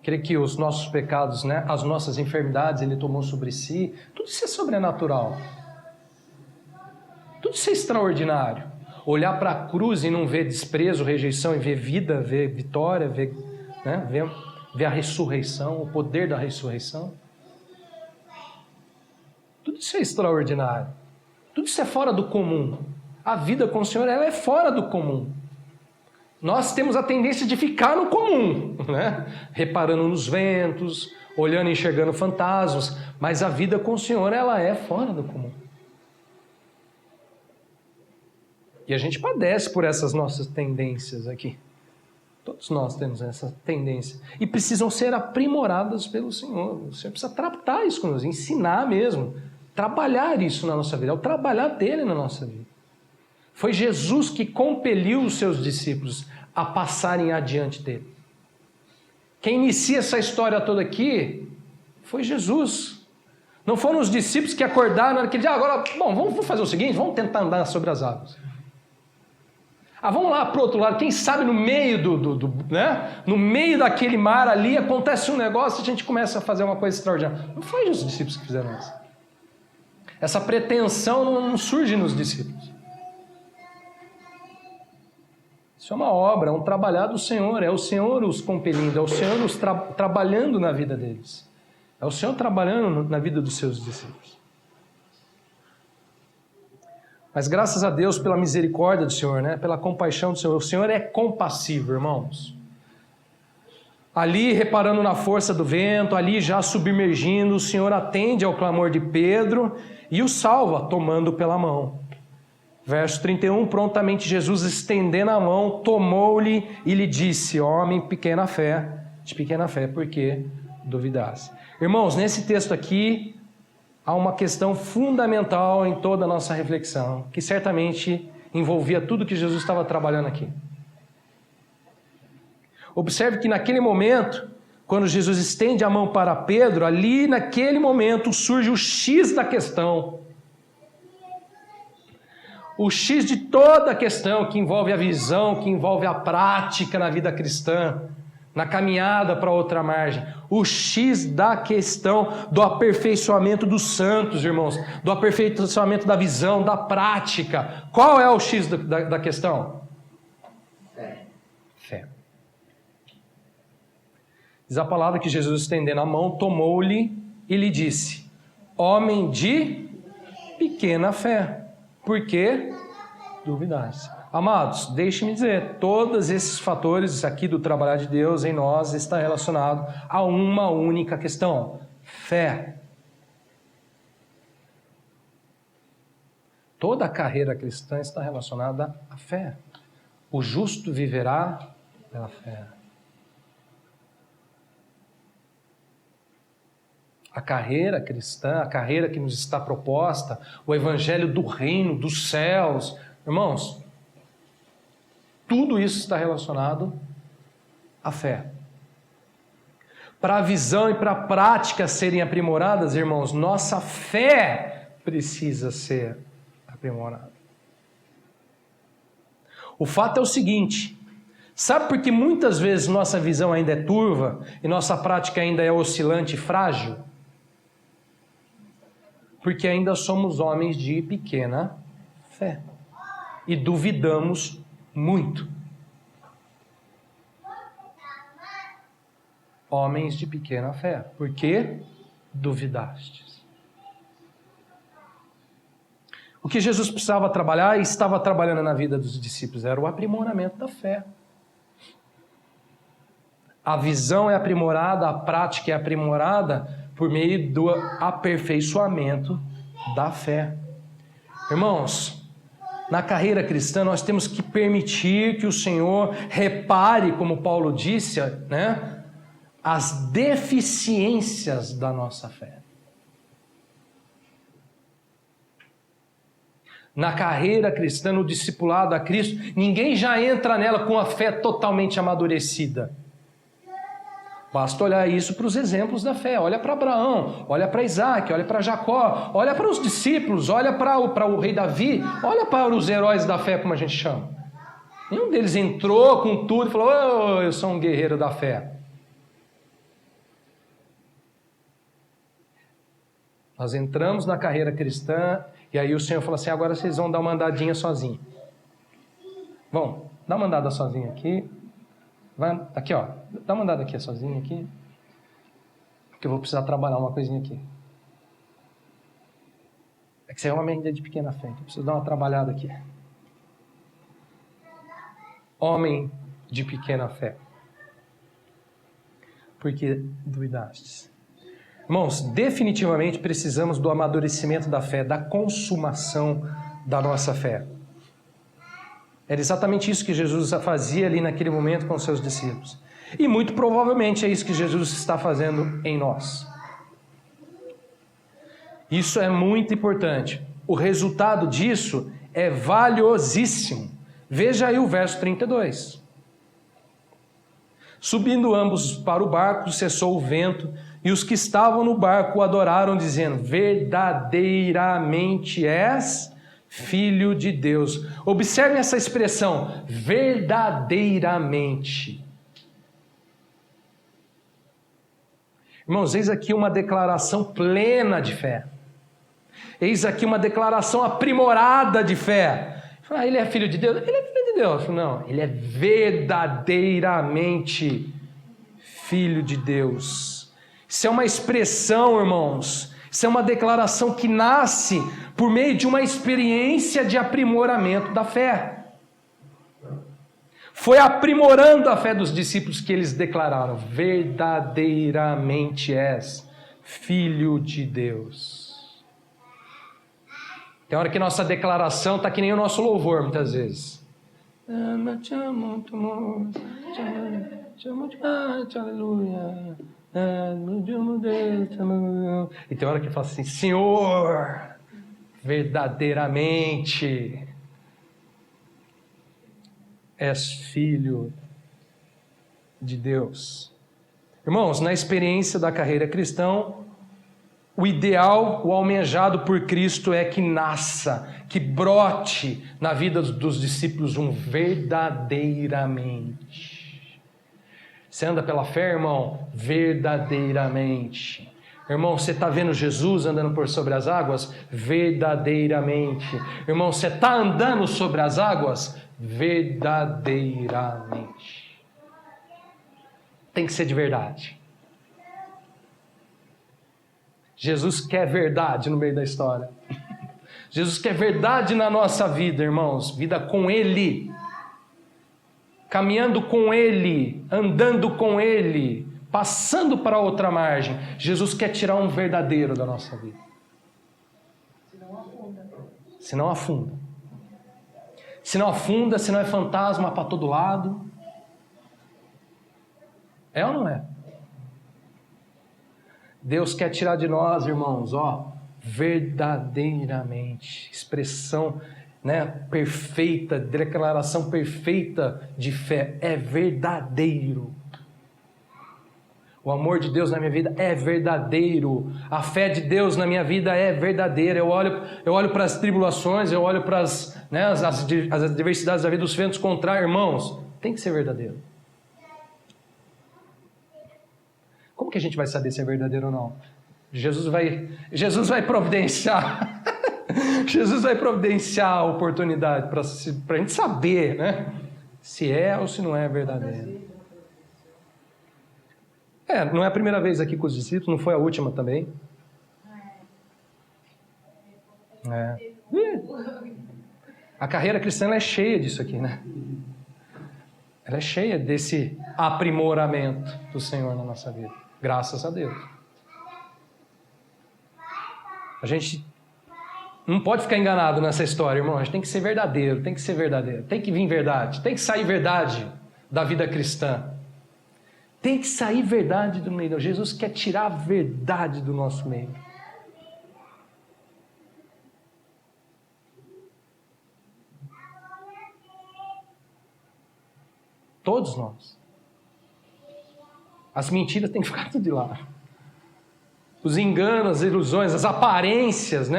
Creio que os nossos pecados, né, as nossas enfermidades, Ele tomou sobre si. Tudo isso é sobrenatural. Tudo isso é extraordinário. Olhar para a cruz e não ver desprezo, rejeição, e ver vida, ver vitória, ver a ressurreição, o poder da ressurreição. Tudo isso é extraordinário. Tudo isso é fora do comum. A vida com o Senhor, ela é fora do comum. Nós temos a tendência de ficar no comum, né? Reparando nos ventos, olhando e enxergando fantasmas, mas a vida com o Senhor, ela é fora do comum. E a gente padece por essas nossas tendências aqui. Todos nós temos essa tendência. E precisam ser aprimoradas pelo Senhor. O Senhor precisa tratar isso com nós, ensinar mesmo, trabalhar isso na nossa vida, é o trabalhar dele na nossa vida. Foi Jesus que compeliu os seus discípulos a passarem adiante dele. Quem inicia essa história toda aqui foi Jesus. Não foram os discípulos que acordaram naquele dia, agora, bom, vamos fazer o seguinte, vamos tentar andar sobre as águas. Vamos lá para o outro lado, quem sabe no meio no meio daquele mar ali acontece um negócio e a gente começa a fazer uma coisa extraordinária. Não foi os discípulos que fizeram isso. Essa pretensão não surge nos discípulos. Isso é uma obra, é um trabalhar do Senhor, é o Senhor os compelindo, é o Senhor os trabalhando na vida deles. É o Senhor trabalhando na vida dos seus discípulos. Mas graças a Deus pela misericórdia do Senhor, né? Pela compaixão do Senhor. O Senhor é compassivo, irmãos. Ali reparando na força do vento, ali já submergindo, o Senhor atende ao clamor de Pedro e o salva, tomando pela mão. Verso 31, prontamente Jesus, estendendo a mão, tomou-lhe e lhe disse, homem de pequena fé, por que duvidasse? Irmãos, nesse texto aqui, há uma questão fundamental em toda a nossa reflexão, que certamente envolvia tudo que Jesus estava trabalhando aqui. Observe que naquele momento, quando Jesus estende a mão para Pedro, ali naquele momento surge o X da questão. O X de toda a questão que envolve a visão, que envolve a prática na vida cristã, na caminhada para outra margem. O X da questão do aperfeiçoamento dos santos, irmãos, do aperfeiçoamento da visão, da prática. Qual é o X da questão? Fé. Diz a palavra que Jesus, estendendo a mão, tomou-lhe e lhe disse: homem de pequena fé, por que duvidaste? Amados, deixe-me dizer, todos esses fatores aqui do trabalhar de Deus em nós está relacionado a uma única questão: fé. Toda a carreira cristã está relacionada à fé. O justo viverá pela fé. A carreira cristã, a carreira que nos está proposta, o evangelho do reino, dos céus, irmãos, tudo isso está relacionado à fé. Para a visão e para a prática serem aprimoradas, irmãos, nossa fé precisa ser aprimorada. O fato é o seguinte: sabe por que muitas vezes nossa visão ainda é turva e nossa prática ainda é oscilante e frágil? Porque ainda somos homens de pequena fé e duvidamos muito. Homens de pequena fé, porque duvidastes. O que Jesus precisava trabalhar e estava trabalhando na vida dos discípulos era o aprimoramento da fé. A visão é aprimorada, a prática é aprimorada por meio do aperfeiçoamento da fé. Irmãos, na carreira cristã nós temos que permitir que o Senhor repare, como Paulo disse, né, as deficiências da nossa fé. Na carreira cristã, no discipulado a Cristo, ninguém já entra nela com a fé totalmente amadurecida. Basta olhar isso para os exemplos da fé. Olha para Abraão, olha para Isaac, olha para Jacó, olha para os discípulos, olha para o rei Davi, olha para os heróis da fé, como a gente chama. Nenhum deles entrou com tudo e falou: oh, eu sou um guerreiro da fé. Nós entramos na carreira cristã e aí o Senhor falou assim: agora vocês vão dar uma andadinha sozinho. Vão, dá uma andada sozinho aqui. Vai, aqui, ó, dá uma andada aqui sozinho aqui, porque eu vou precisar trabalhar uma coisinha aqui. É que você é uma menina de pequena fé, então eu preciso dar uma trabalhada aqui. Homem de pequena fé, porque duvidastes. Irmãos, definitivamente precisamos do amadurecimento da fé, da consumação da nossa fé. Era exatamente isso que Jesus fazia ali naquele momento com os seus discípulos. E muito provavelmente é isso que Jesus está fazendo em nós. Isso é muito importante. O resultado disso é valiosíssimo. Veja aí o verso 32. Subindo ambos para o barco, cessou o vento, e os que estavam no barco o adoraram, dizendo: verdadeiramente és Filho de Deus. Observe essa expressão, verdadeiramente. Irmãos, eis aqui uma declaração plena de fé. Eis aqui uma declaração aprimorada de fé. Ele é filho de Deus? Ele é filho de Deus. Não, ele é verdadeiramente Filho de Deus. Isso é uma expressão, irmãos. Isso é uma declaração que nasce por meio de uma experiência de aprimoramento da fé. Foi aprimorando a fé dos discípulos que eles declararam: verdadeiramente és Filho de Deus. Tem hora que nossa declaração está que nem o nosso louvor, muitas vezes. Aleluia. E tem hora que fala assim: Senhor, verdadeiramente és Filho de Deus. Irmãos, na experiência da carreira cristã, o ideal, o almejado por Cristo é que nasça, que brote na vida dos discípulos um verdadeiramente. Você anda pela fé, irmão? Verdadeiramente. Irmão, você está vendo Jesus andando por sobre as águas? Verdadeiramente. Irmão, você está andando sobre as águas? Verdadeiramente. Tem que ser de verdade. Jesus quer verdade no meio da história. Jesus quer verdade na nossa vida, irmãos. Vida com Ele. Caminhando com Ele. Andando com Ele. Passando para outra margem. Jesus quer tirar um verdadeiro da nossa vida. Senão afunda. Senão afunda. Senão afunda, senão é fantasma para todo lado. É ou não é? Deus quer tirar de nós, irmãos, verdadeiramente, expressão, perfeita, declaração perfeita de fé, é verdadeiro. O amor de Deus na minha vida é verdadeiro. A fé de Deus na minha vida é verdadeira. Eu olho para as tribulações, eu olho para as adversidades da vida, os ventos contrários, irmãos, tem que ser verdadeiro. Como que a gente vai saber se é verdadeiro ou não? Jesus vai providenciar. Jesus vai providenciar a oportunidade para a gente saber, se é ou se não é verdadeiro. Não é a primeira vez aqui com os discípulos, não foi a última também. A carreira cristã é cheia disso aqui, Ela é cheia desse aprimoramento do Senhor na nossa vida. Graças a Deus. A gente não pode ficar enganado nessa história, irmão. A gente tem que ser verdadeiro, tem que ser verdadeiro. Tem que vir verdade, tem que sair verdade da vida cristã. Tem que sair verdade do meio. Jesus quer tirar a verdade do nosso meio. Todos nós. As mentiras têm que ficar tudo de lado. Os enganos, as ilusões, as aparências,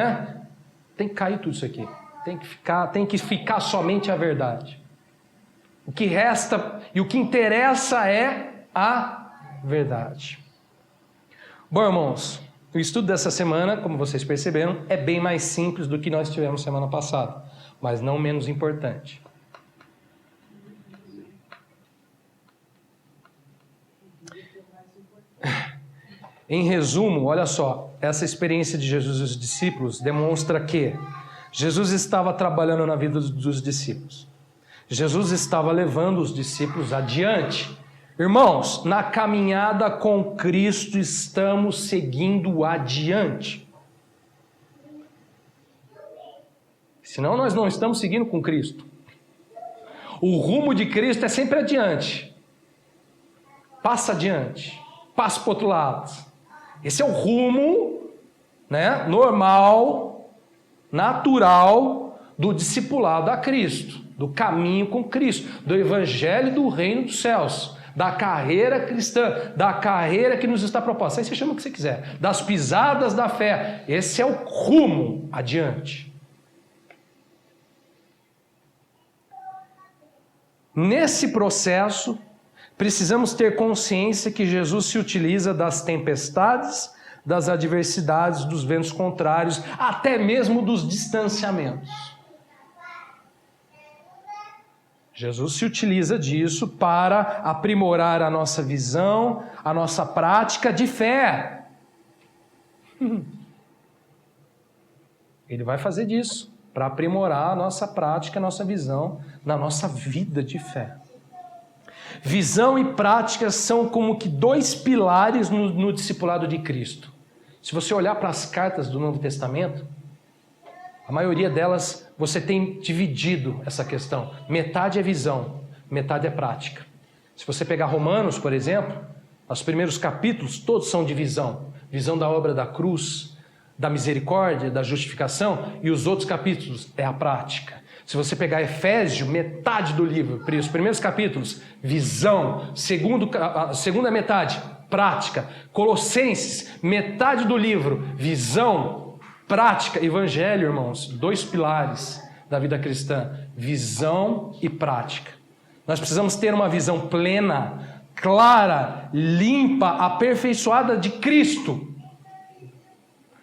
Tem que cair tudo isso aqui. Tem que ficar somente a verdade. O que resta e o que interessa é a verdade. Bom, irmãos, o estudo dessa semana, como vocês perceberam, é bem mais simples do que nós tivemos semana passada, mas não menos importante. Em resumo, olha só, essa experiência de Jesus e os discípulos demonstra que Jesus estava trabalhando na vida dos discípulos. Jesus estava levando os discípulos adiante. Irmãos, na caminhada com Cristo estamos seguindo adiante. Senão nós não estamos seguindo com Cristo. O rumo de Cristo é sempre adiante. Passa adiante. Passa para o outro lado. Esse é o rumo, normal, natural do discipulado a Cristo, do caminho com Cristo, do evangelho do reino dos céus, da carreira cristã, da carreira que nos está proposta. Aí você chama o que você quiser, das pisadas da fé. Esse é o rumo adiante. Nesse processo, precisamos ter consciência que Jesus se utiliza das tempestades, das adversidades, dos ventos contrários, até mesmo dos distanciamentos. Jesus se utiliza disso para aprimorar a nossa visão, a nossa prática de fé. Ele vai fazer disso, para aprimorar a nossa prática, a nossa visão, na nossa vida de fé. Visão e prática são como que dois pilares no discipulado de Cristo. Se você olhar para as cartas do Novo Testamento, a maioria delas você tem dividido essa questão. Metade é visão, metade é prática. Se você pegar Romanos, por exemplo, os primeiros capítulos todos são de visão. Visão da obra da cruz, da misericórdia, da justificação, e os outros capítulos é a prática. Se você pegar Efésios, metade do livro, os primeiros capítulos, visão. A segunda metade, prática. Colossenses, metade do livro, visão, prática. Evangelho, irmãos, 2 pilares da vida cristã, visão e prática. Nós precisamos ter uma visão plena, clara, limpa, aperfeiçoada de Cristo.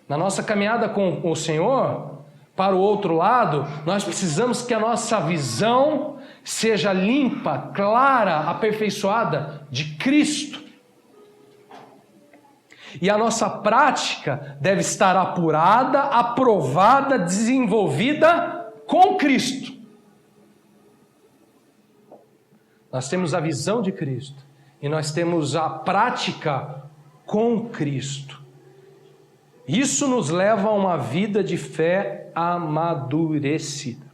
Na nossa caminhada com o Senhor, para o outro lado, nós precisamos que a nossa visão seja limpa, clara, aperfeiçoada de Cristo. E a nossa prática deve estar apurada, aprovada, desenvolvida com Cristo. Nós temos a visão de Cristo e nós temos a prática com Cristo. Isso nos leva a uma vida de fé amadurecida.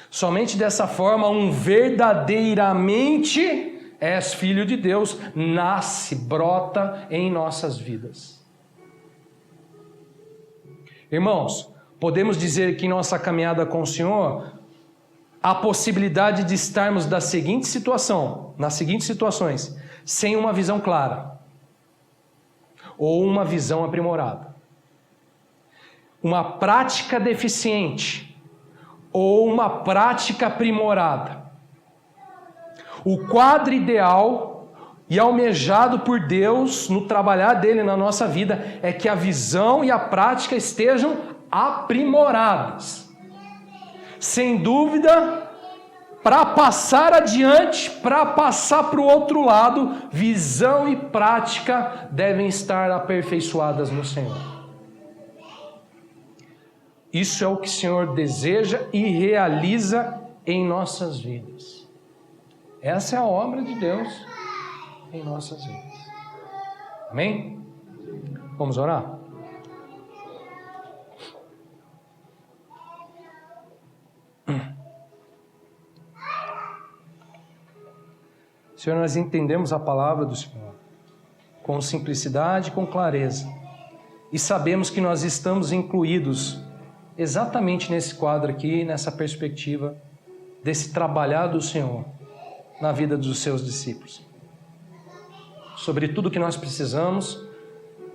Somente dessa forma, um verdadeiramente és filho de Deus nasce, brota em nossas vidas. Irmãos, podemos dizer que em nossa caminhada com o Senhor, há possibilidade de estarmos nas seguintes situações, sem uma visão clara, ou uma visão aprimorada, uma prática deficiente, ou uma prática aprimorada. O quadro ideal e almejado por Deus no trabalhar dele na nossa vida é que a visão e a prática estejam aprimoradas. Sem dúvida, para passar adiante, para passar para o outro lado, visão e prática devem estar aperfeiçoadas no Senhor. Isso é o que o Senhor deseja e realiza em nossas vidas. Essa é a obra de Deus em nossas vidas. Amém? Vamos orar? Senhor, nós entendemos a palavra do Senhor com simplicidade e com clareza. E sabemos que nós estamos incluídos exatamente nesse quadro aqui, nessa perspectiva desse trabalhar do Senhor na vida dos seus discípulos. Sobre tudo que nós precisamos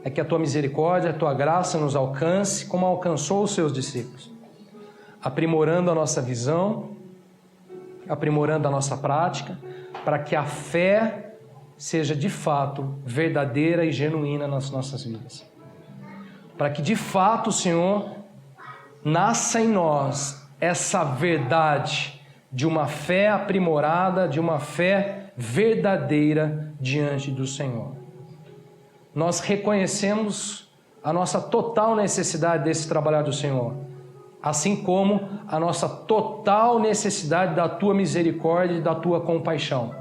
é que a Tua misericórdia, a Tua graça nos alcance como alcançou os seus discípulos, aprimorando a nossa visão, aprimorando a nossa prática, para que a fé seja de fato verdadeira e genuína nas nossas vidas. Para que de fato, Senhor, nasça em nós essa verdade de uma fé aprimorada, de uma fé verdadeira diante do Senhor. Nós reconhecemos a nossa total necessidade desse trabalhar do Senhor, assim como a nossa total necessidade da Tua misericórdia e da Tua compaixão,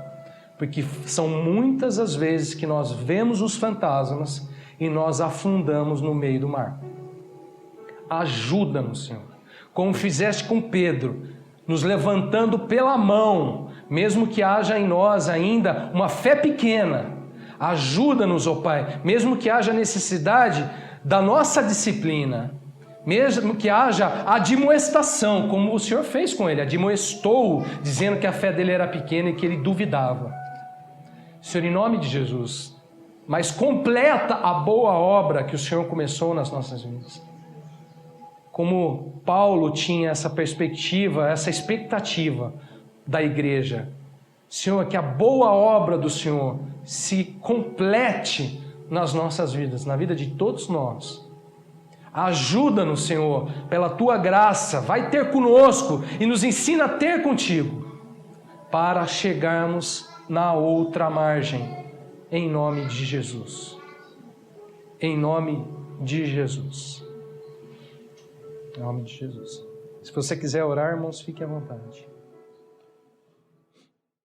porque são muitas as vezes que nós vemos os fantasmas e nós afundamos no meio do mar. Ajuda-nos, Senhor, como fizeste com Pedro, nos levantando pela mão, mesmo que haja em nós ainda uma fé pequena. Ajuda-nos, ó Pai, mesmo que haja necessidade da nossa disciplina, mesmo que haja admoestação, como o Senhor fez com ele, admoestou, dizendo que a fé dele era pequena e que ele duvidava. Senhor, em nome de Jesus, mas completa a boa obra que o Senhor começou nas nossas vidas. Como Paulo tinha essa perspectiva, essa expectativa da igreja, Senhor, que a boa obra do Senhor se complete nas nossas vidas, na vida de todos nós. Ajuda-nos, Senhor, pela Tua graça, vai ter conosco e nos ensina a ter contigo, para chegarmos na outra margem, em nome de Jesus. Em nome de Jesus. Em nome de Jesus. Se você quiser orar, irmãos, fique à vontade.